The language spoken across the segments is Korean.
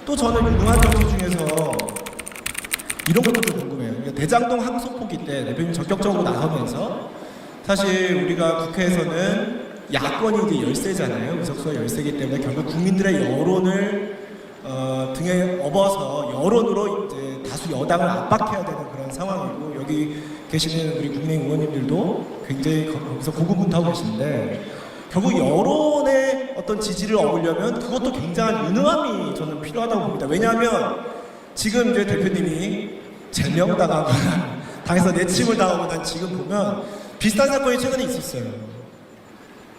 또 저는 유능한 정치 중에서 이런 것도 좀 궁금해요. 그러니까 대장동 항소포기 때 대표님 적극적으로 나서면서 사실 우리가 국회에서는 야권이 이제 열세잖아요. 의석수가 열세기 때문에 결국 국민들의 여론을 등에 업어서 여론으로 이제 다수 여당을 압박해야 되는 그런 상황이고, 여기 계시는 우리 국민의힘 의원님들도 굉장히 거기서 고군분투하고 계신데, 결국 여론의 어떤 지지를 얻으려면 그것도 굉장한 유능함이 저는 필요하다고 봅니다. 왜냐하면 지금 이제 대표님이 제명당하고 당에서 내침을 당하고 난 지금 보면 비슷한 사건이 최근에 있었어요.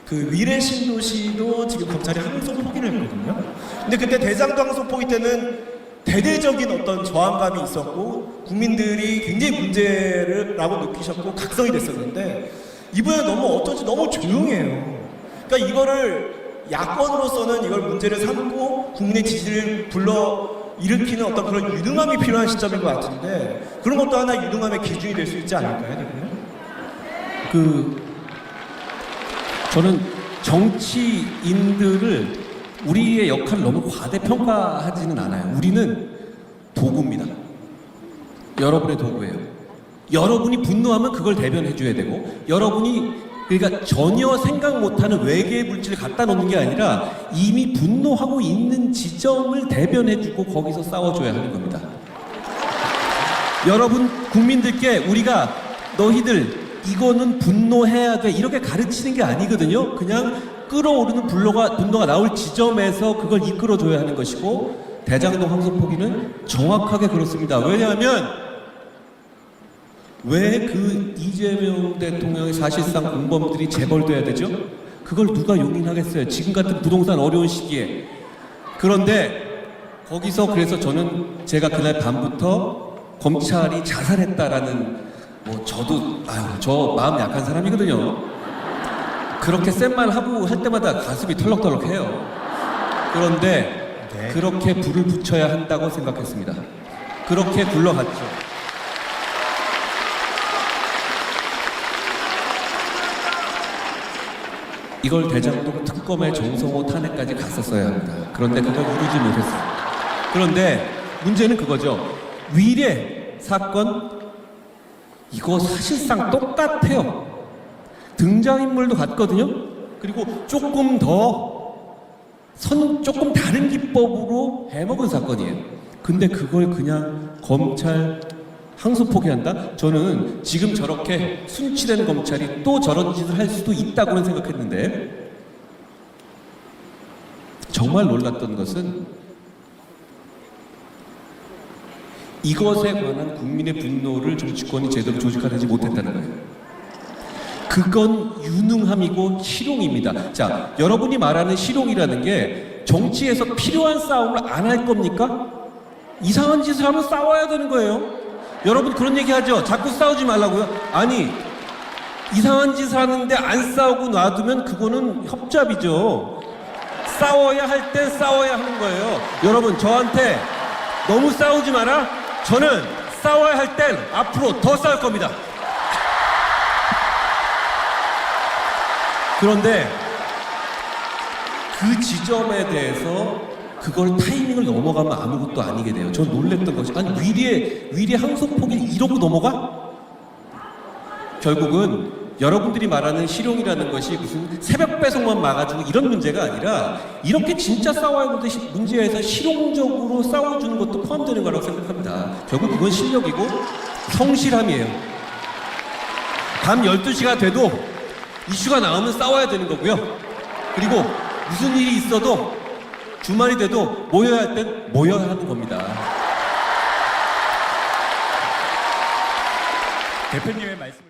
그 위례 신도시도 지금 검찰이 항소 포기를 했거든요. 근데 그때 대장동 항소 포기 때는 대대적인 어떤 저항감이 있었고 국민들이 굉장히 문제라고 느끼셨고 각성이 됐었는데, 이번에 너무 어쩐지 너무 조용해요. 그러니까 이거를 야권으로서는 이걸 문제를 삼고 국민의 지지를 일으키는 어떤 그런 유능함이 필요한 시점인 것 같은데, 그런 것도 하나 유능함의 기준이 될 수 있지 않을까요? 저는 정치인들을 우리의 역할을 너무 과대평가하지는 않아요. 우리는 도구입니다. 여러분의 도구예요. 여러분이 분노하면 그걸 대변해줘야 되고, 여러분이 그러니까 전혀 생각 못하는 외계의 물질을 갖다 놓는 게 아니라 이미 분노하고 있는 지점을 대변해주고 거기서 싸워줘야 하는 겁니다. 여러분 국민들께 우리가 너희들 이거는 분노해야 돼 이렇게 가르치는 게 아니거든요. 그냥 끓어오르는 분노가 나올 지점에서 그걸 이끌어줘야 하는 것이고, 대장동 항소 포기는 정확하게 그렇습니다. 왜냐하면 왜 그 이재명 대통령의 사실상 공범들이 재벌돼야 되죠? 그걸 누가 용인하겠어요? 지금 같은 부동산 어려운 시기에. 그런데 거기서 그래서 저는 제가 그날 밤부터 검찰이 자살했다라는, 저도 저 마음 약한 사람이거든요. 그렇게 센 말 하고 할 때마다 가슴이 털럭털럭해요. 그런데 그렇게 불을 붙여야 한다고 생각했습니다. 그렇게 굴러갔죠. 이걸 대장동 특검의 정성호 탄핵까지 갔었어야 합니다. 그런데 그걸 이루지 못했어요. 그런데 문제는 그거죠. 위례 사건 이거 사실상 똑같아요. 등장인물도 같거든요. 그리고 조금 다른 기법으로 해먹은 사건이에요. 근데 그걸 그냥 검찰 항소 포기한다? 저는 지금 저렇게 순치된 검찰이 또 저런 짓을 할 수도 있다고는 생각했는데, 정말 놀랐던 것은 이것에 관한 국민의 분노를 정치권이 제대로 조직화되지 못했다는 거예요. 그건 유능함이고 실용입니다. 자, 여러분이 말하는 실용이라는 게 정치에서 필요한 싸움을 안 할 겁니까? 이상한 짓을 하면 싸워야 되는 거예요. 여러분 그런 얘기 하죠. 자꾸 싸우지 말라고요. 아니, 이상한 짓을 하는데 안 싸우고 놔두면 그거는 협잡이죠. 싸워야 할 때 싸워야 하는 거예요. 여러분 저한테 너무 싸우지 마라. 저는 싸워야 할 땐 앞으로 더 싸울 겁니다. 그런데 그 지점에 대해서 그걸 타이밍을 넘어가면 아무것도 아니게 돼요. 전 놀랬던 것이, 아니 위례 항소 포기를 이러고 넘어가? 결국은 여러분들이 말하는 실용이라는 것이 무슨 새벽 배송만 막아주고 이런 문제가 아니라, 이렇게 진짜 싸워야 하는 문제에서 실용적으로 싸워주는 것도 포함되는 거라고 생각합니다. 결국 그건 실력이고 성실함이에요. 밤 12시가 돼도 이슈가 나오면 싸워야 되는 거고요. 그리고 무슨 일이 있어도 주말이 돼도 모여야 할 땐 모여야 하는 겁니다. 대표님의 말씀